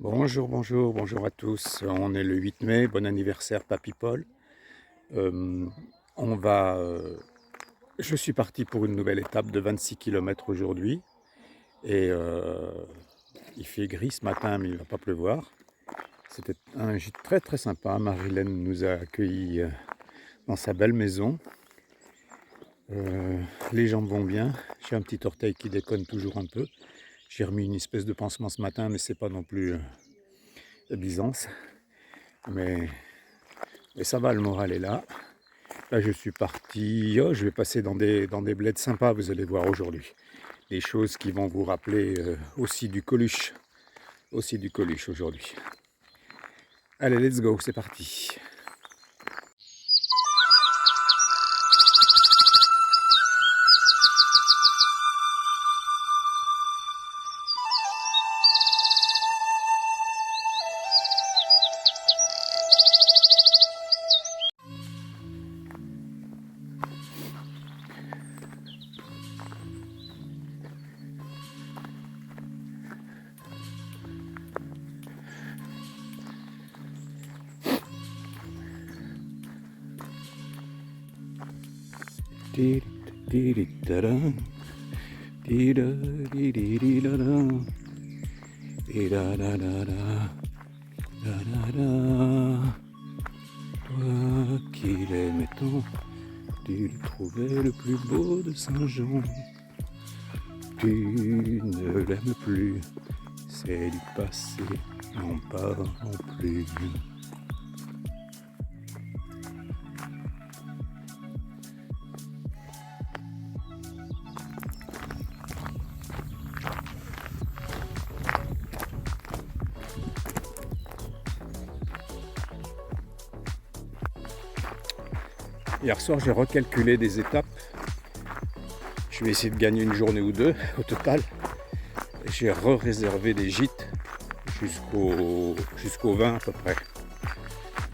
Bonjour, bonjour, bonjour à tous. On est le 8 mai, bon anniversaire Papy Paul. Euh, on va, je suis parti pour une nouvelle étape de 26 km aujourd'hui et il fait gris ce matin mais il ne va pas pleuvoir. C'était un gîte très très sympa. Marilène nous a accueillis dans sa belle maison. Les jambes vont bien. J'ai un petit orteil qui déconne toujours un peu. J'ai remis une espèce de pansement ce matin mais c'est pas non plus de Byzance. Mais ça va, le moral est là. Là, je suis parti. Oh, je vais passer dans des bleds sympas, vous allez voir aujourd'hui. Des choses qui vont vous rappeler aussi du Coluche. Aussi du Coluche aujourd'hui. Allez, let's go, c'est parti. Toi qui l'aimais tant, tu le trouvais le plus beau de Saint-Jean. Tu ne l'aimes plus, c'est du passé, n'en parlons plus. Hier soir, j'ai recalculé des étapes. Je vais essayer de gagner une journée ou deux au total. J'ai réservé des gîtes jusqu'au 20 à peu près.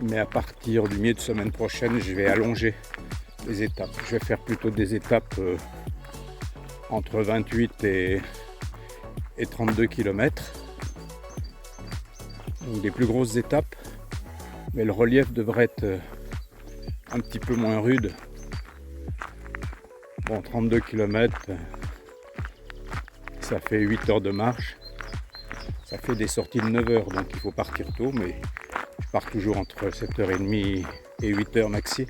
Mais à partir du milieu de semaine prochaine, je vais allonger les étapes. Je vais faire plutôt des étapes entre 28 et 32 km. Donc des plus grosses étapes. Mais le relief devrait être un petit peu moins rude. Bon, 32 km, ça fait 8 heures de marche. Ça fait des sorties de 9 heures, donc il faut partir tôt, mais je pars toujours entre 7h30 et 8h maxi.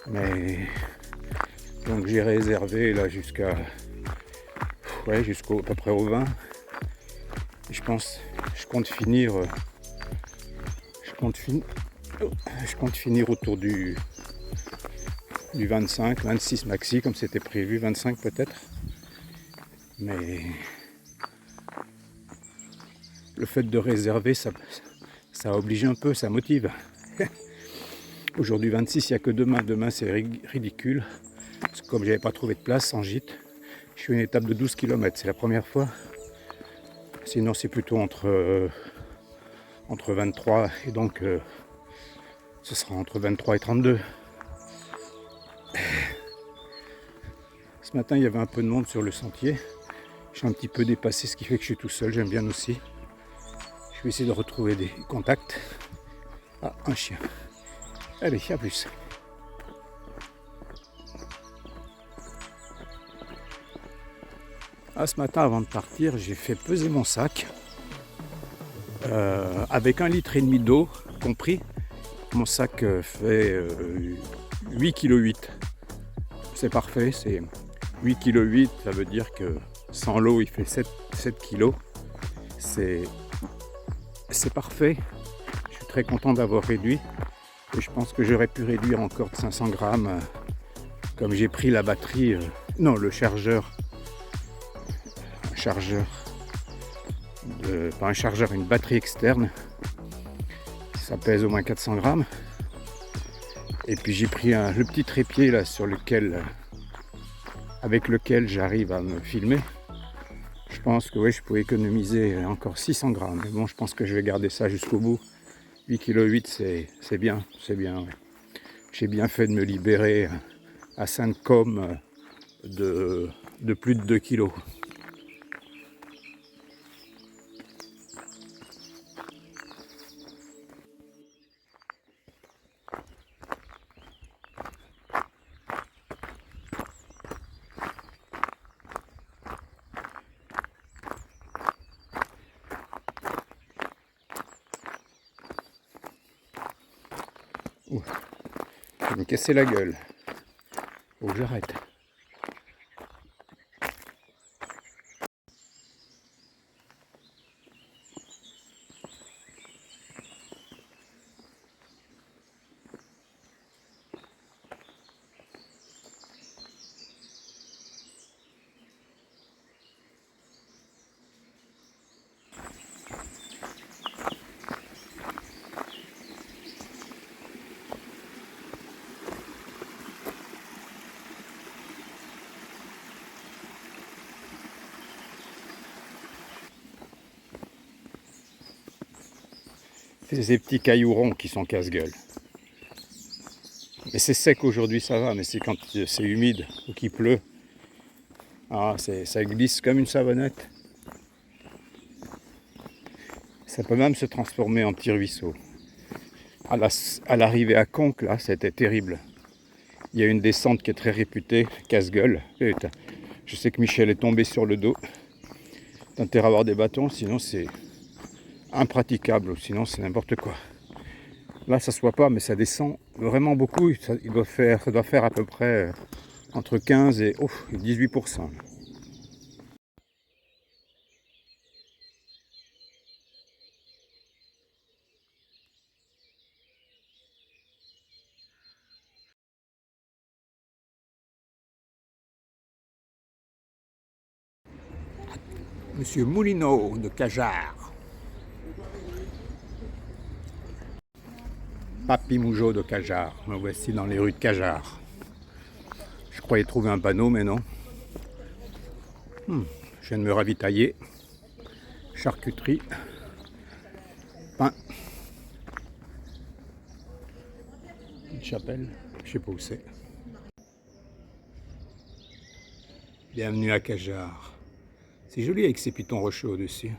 Mais donc j'ai réservé là jusqu'à jusqu'au à peu près au 20. Et je pense, je compte finir autour du 25, 26 maxi comme c'était prévu, 25 peut-être. Mais le fait de réserver, ça oblige un peu, ça motive. Aujourd'hui 26, il n'y a que demain. Demain c'est ridicule. Parce que comme j'avais pas trouvé de place en gîte, je fais une étape de 12 km. C'est la première fois. Sinon c'est plutôt entre 23 et donc ce sera entre 23 et 32. Ce matin il y avait un peu de monde sur le sentier. Je suis un petit peu dépassé, ce qui fait que je suis tout seul. J'aime bien aussi. Je vais essayer de retrouver des contacts. Ah, un chien. Allez, à plus. Ah, ce matin, avant de partir, j'ai fait peser mon sac avec 1,5 litre d'eau compris. Mon sac fait 8,8 kg. C'est parfait, c'est 8,8 kg. Ça veut dire que sans l'eau, il fait 7 kg. C'est parfait. Je suis très content d'avoir réduit. Et je pense que j'aurais pu réduire encore de 500 grammes. Comme j'ai pris la batterie, non, le chargeur. Pas un chargeur, une batterie externe. Ça pèse au moins 400 grammes. Et puis j'ai pris le petit trépied là avec lequel j'arrive à me filmer. Je pense que je peux économiser encore 600 grammes. Mais bon, je pense que je vais garder ça jusqu'au bout. 8,8 kg, c'est bien. Ouais. J'ai bien fait de me libérer à Sainte-Côme de plus de 2 kg. Ouh, je vais me casser la gueule. Faut que j'arrête. C'est ces petits cailloux ronds qui sont casse-gueule. Mais c'est sec aujourd'hui, ça va, mais c'est quand c'est humide ou qu'il pleut. Ah, ça glisse comme une savonnette. Ça peut même se transformer en petit ruisseau. À l'arrivée à Conques, là, c'était terrible. Il y a une descente qui est très réputée, casse-gueule. Putain, je sais que Michel est tombé sur le dos. T'as intérêt à avoir des bâtons, sinon c'est impraticable, sinon c'est n'importe quoi. Là, ça se voit pas, mais ça descend vraiment beaucoup. Ça doit faire à peu près entre 15 et 18%. Monsieur Moulineau de Cajar. Papy Mougeot de Cajar. Me voici dans les rues de Cajar. Je croyais trouver un panneau, mais non. Je viens de me ravitailler. Charcuterie. Pain. Une chapelle. Je sais pas où c'est. Bienvenue à Cajar. C'est joli avec ces pitons rocheux au-dessus.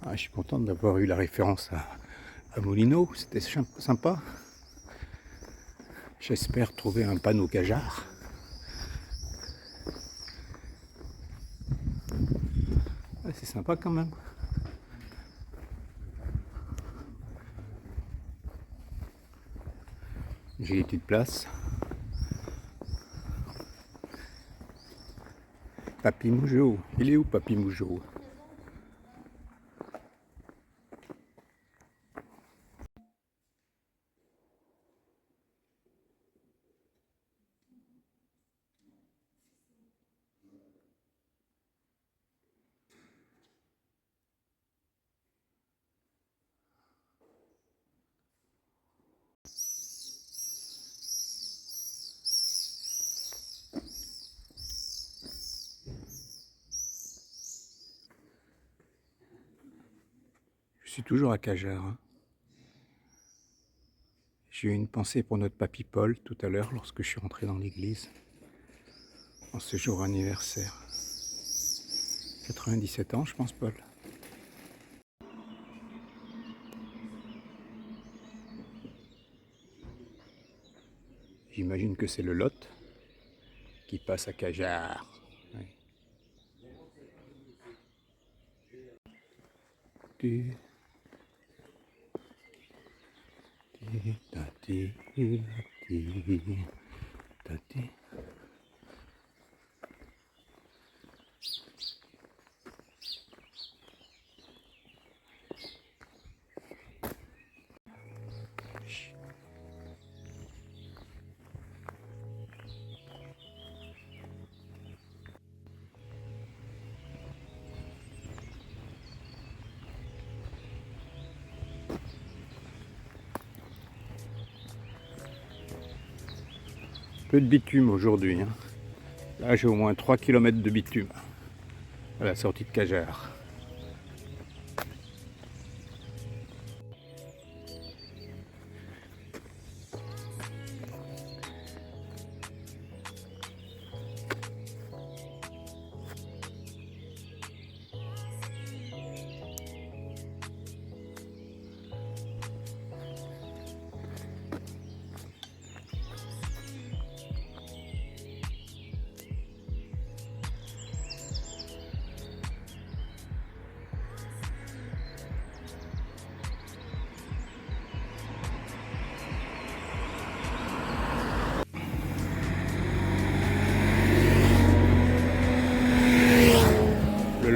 Ah, je suis content d'avoir eu la référence à Moulineau, c'était sympa. J'espère trouver un panneau Cajar. Ah, c'est sympa quand même. J'ai une petite place. Papy Mougeot. Il est où Papy Mougeot? Je suis toujours à Cajar. Hein. J'ai eu une pensée pour notre papy Paul tout à l'heure lorsque je suis rentré dans l'église en ce jour anniversaire. 97 ans, je pense, Paul. J'imagine que c'est le Lot qui passe à Cajar. Ouais. Peu de bitume aujourd'hui. Hein. Là, j'ai au moins 3 km de bitume à la sortie de Cajar.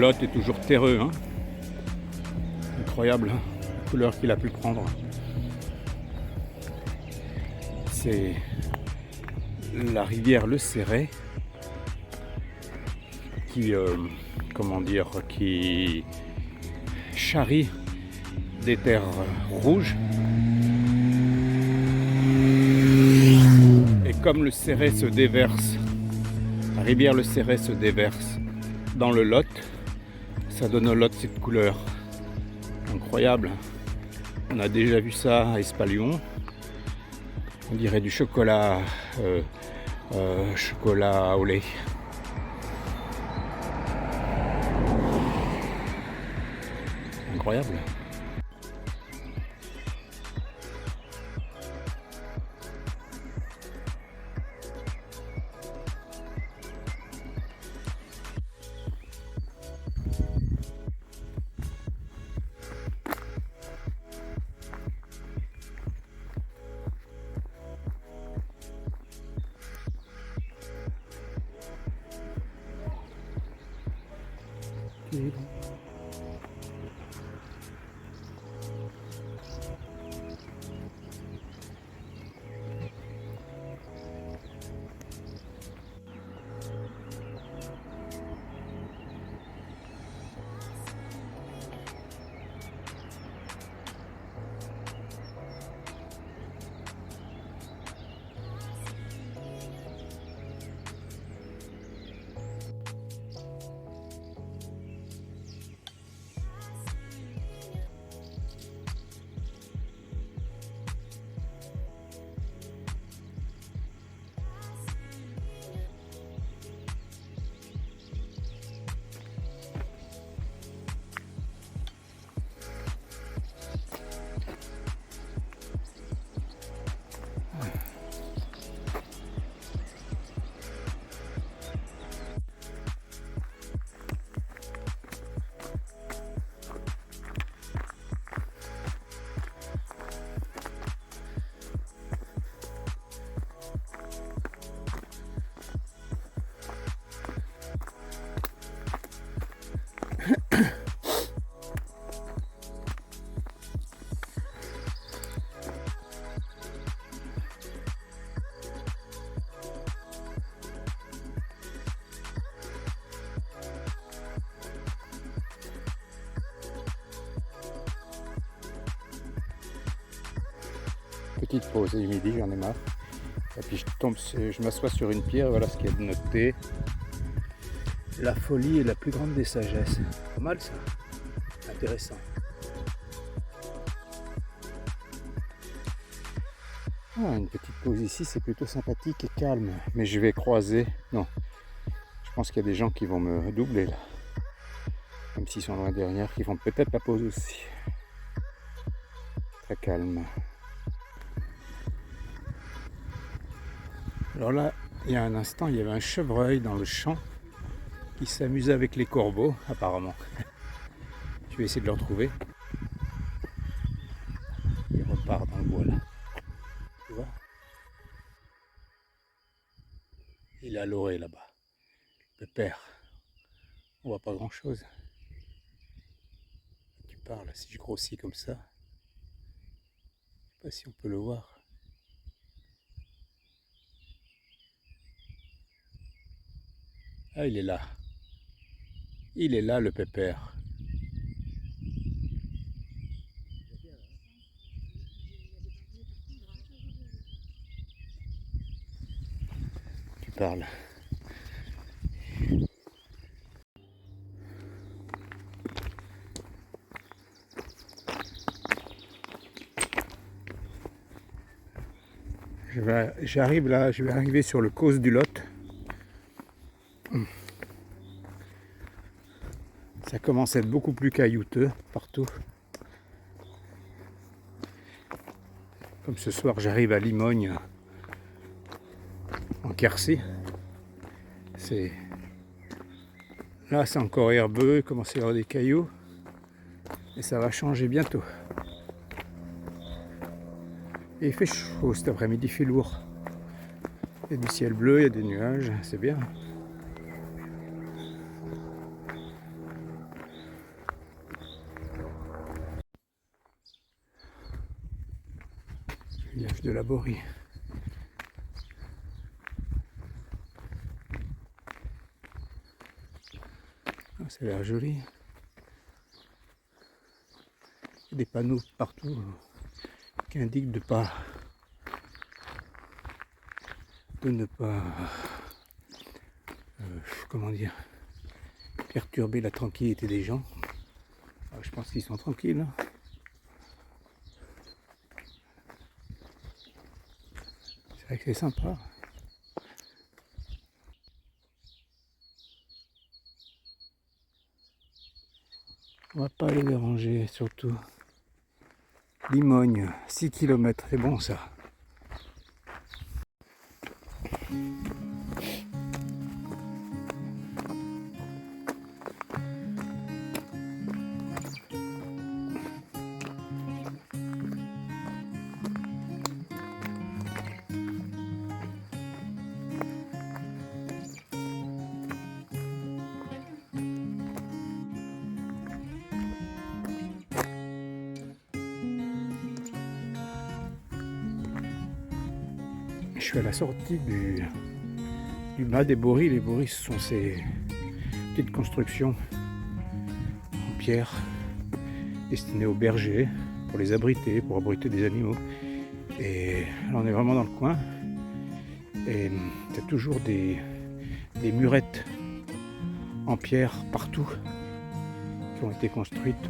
Lot est toujours terreux. Hein. Incroyable, hein, la couleur qu'il a pu prendre. C'est la rivière Le Céret qui, qui charrie des terres rouges. Et comme le Céret se déverse, la rivière Le Céret se déverse dans le Lot, ça donne au Lot cette couleur. Incroyable. On a déjà vu ça à Espalion. On dirait du chocolat, chocolat au lait. Incroyable. Petite pause du midi, j'en ai marre. Et puis je m'assois sur une pierre, voilà ce qu'il y a de noté. La folie est la plus grande des sagesses. Pas mal ça, intéressant. Ah, une petite pause ici, c'est plutôt sympathique et calme. Mais je vais croiser. Non, je pense qu'il y a des gens qui vont me doubler là. Même s'ils sont loin derrière, qui font peut-être la pause aussi. Très calme. Alors là, il y a un instant, il y avait un chevreuil dans le champ qui s'amusait avec les corbeaux, apparemment. Je vais essayer de le retrouver. Il repart dans le bois là. Tu vois ? Il est à l'orée là-bas. Le père. On voit pas grand-chose. Tu parles, si je grossis comme ça. Je sais pas si on peut le voir. Ah, il est là. Il est là, le pépère. Tu parles. J'arrive là, je vais arriver sur le causse du Lot. Ça commence à être beaucoup plus caillouteux partout. Comme ce soir, j'arrive à Limogne, en Quercy. Là, c'est encore herbeux, il commence à y avoir des cailloux. Et ça va changer bientôt. Et il fait chaud cet après-midi, il fait lourd. Il y a du ciel bleu, il y a des nuages, c'est bien. Village de la Borie. Ah, ça a l'air joli. Il y a des panneaux partout qui indiquent de ne pas comment dire, perturber la tranquillité des gens. Alors, je pense qu'ils sont tranquilles. Hein. C'est vrai que c'est sympa. On va pas les déranger, surtout. Limogne, 6 km, c'est bon ça. Je suis à la sortie du bas des Bories. Les Bories, ce sont ces petites constructions en pierre destinées aux bergers, pour les abriter, pour abriter des animaux. Et là, on est vraiment dans le coin. Et il y a toujours des murettes en pierre partout qui ont été construites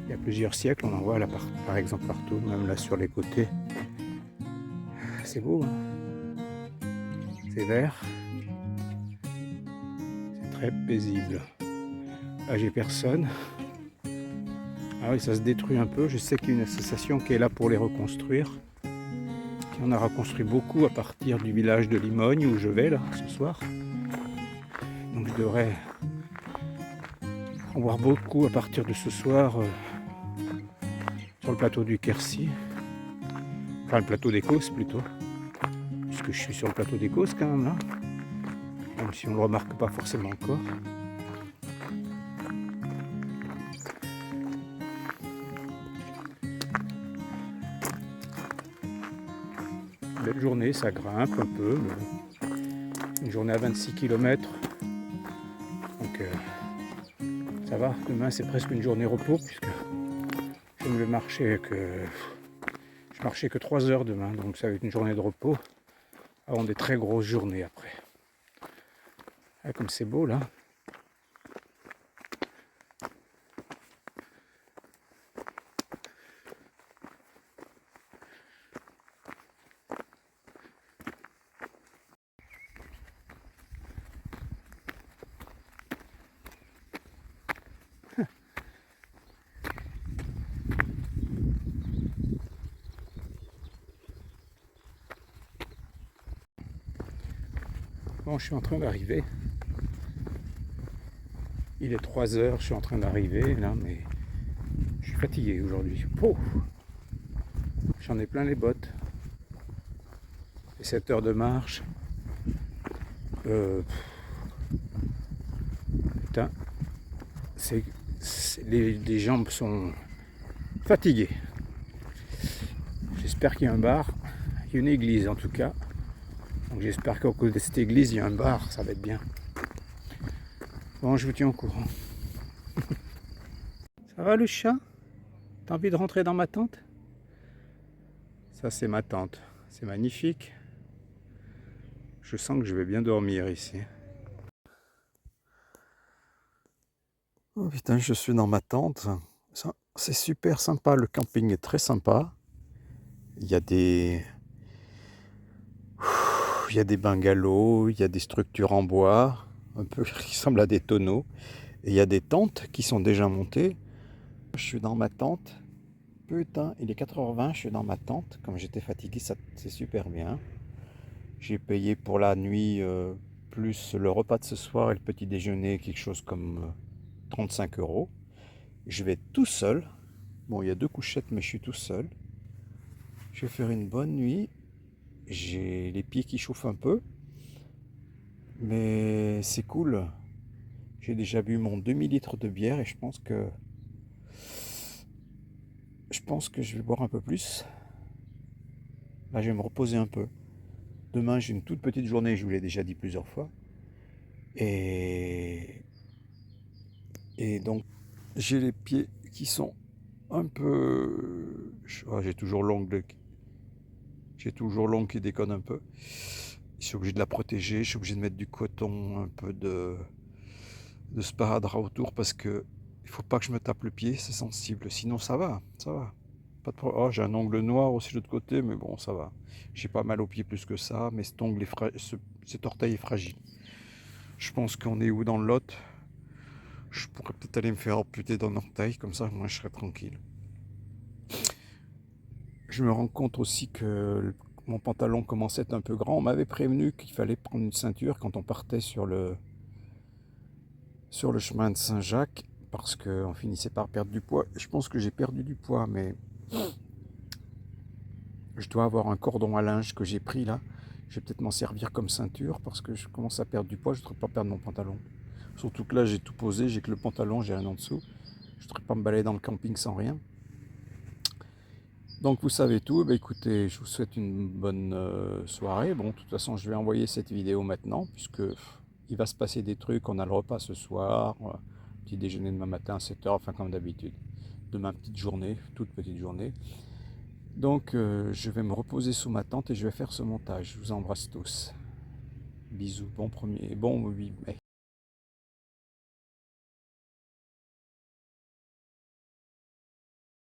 il y a plusieurs siècles. On en voit là par exemple partout, même là sur les côtés. C'est beau, hein, c'est vert, c'est très paisible. Là j'ai personne. Ah oui, ça se détruit un peu. Je sais qu'il y a une association qui est là pour les reconstruire, qui en a reconstruit beaucoup à partir du village de Limogne où je vais là ce soir. Donc je devrais en voir beaucoup à partir de ce soir sur le plateau du Quercy, enfin le plateau des Causses plutôt, puisque je suis sur le plateau des Causses quand même là, même si on ne le remarque pas forcément encore. Belle journée, ça grimpe un peu, une journée à 26 km, donc ça va. Demain c'est presque une journée repos puisque je ne vais marcher je marchais que 3 heures demain, donc ça va être une journée de repos avant des très grosses journées après. Ah, comme c'est beau là. Bon, je suis en train d'arriver. Il est 3 heures, je suis en train d'arriver là, mais je suis fatigué aujourd'hui. Oh, j'en ai plein les bottes. Et 7 heures de marche. Putain, les jambes sont fatiguées. J'espère qu'il y a un bar. Il y a une église en tout cas. Donc j'espère qu'au côté de cette église, il y a un bar, ça va être bien. Bon, je vous tiens au courant. Ça va le chat? T'as envie de rentrer dans ma tente? Ça c'est ma tente. C'est magnifique. Je sens que je vais bien dormir ici. Oh putain, je suis dans ma tente. C'est super sympa, le camping est très sympa. Il y a des bungalows, il y a des structures en bois, un peu qui ressemblent à des tonneaux. Et il y a des tentes qui sont déjà montées. Je suis dans ma tente. Putain, il est 4h20, je suis dans ma tente. Comme j'étais fatigué, c'est super bien. J'ai payé pour la nuit, plus le repas de ce soir et le petit déjeuner, quelque chose comme 35 €. Je vais tout seul. Bon, il y a 2 couchettes, mais je suis tout seul. Je vais faire une bonne nuit. J'ai les pieds qui chauffent un peu. Mais c'est cool. J'ai déjà bu mon demi-litre de bière et je pense que je vais boire un peu plus. Là, je vais me reposer un peu. Demain, j'ai une toute petite journée, je vous l'ai déjà dit plusieurs fois. Et, et donc, j'ai les pieds qui sont un peu... j'ai toujours l'ongle qui déconne un peu. Je suis obligé de la protéger, je suis obligé de mettre du coton, un peu de sparadrap autour parce que il faut pas que je me tape le pied, c'est sensible. Sinon, ça va, ça va. Pas de problème. Oh, j'ai un ongle noir aussi de l'autre côté, mais bon, ça va. J'ai pas mal au pied plus que ça, mais cet ongle cet orteil est fragile. Je pense qu'on est où dans le Lot? Je pourrais peut-être aller me faire amputer d'un orteil, comme ça, moi, je serais tranquille. Je me rends compte aussi que mon pantalon commence à être un peu grand. On m'avait prévenu qu'il fallait prendre une ceinture quand on partait sur le chemin de Saint-Jacques, parce qu'on finissait par perdre du poids. Je pense que j'ai perdu du poids, mais je dois avoir un cordon à linge que j'ai pris là. Je vais peut-être m'en servir comme ceinture parce que je commence à perdre du poids. Je ne voudrais pas perdre mon pantalon. Surtout que là, j'ai tout posé. J'ai que le pantalon, j'ai rien en dessous. Je ne voudrais pas me balader dans le camping sans rien. Donc, vous savez tout. Bah, écoutez, je vous souhaite une bonne soirée. Bon, de toute façon, je vais envoyer cette vidéo maintenant puisque il va se passer des trucs. On a le repas ce soir. Petit déjeuner demain matin à 7h, enfin comme d'habitude. Demain, petite journée, toute petite journée. Donc je vais me reposer sous ma tente et je vais faire ce montage. Je vous embrasse tous. Bisous, bon 8 mai.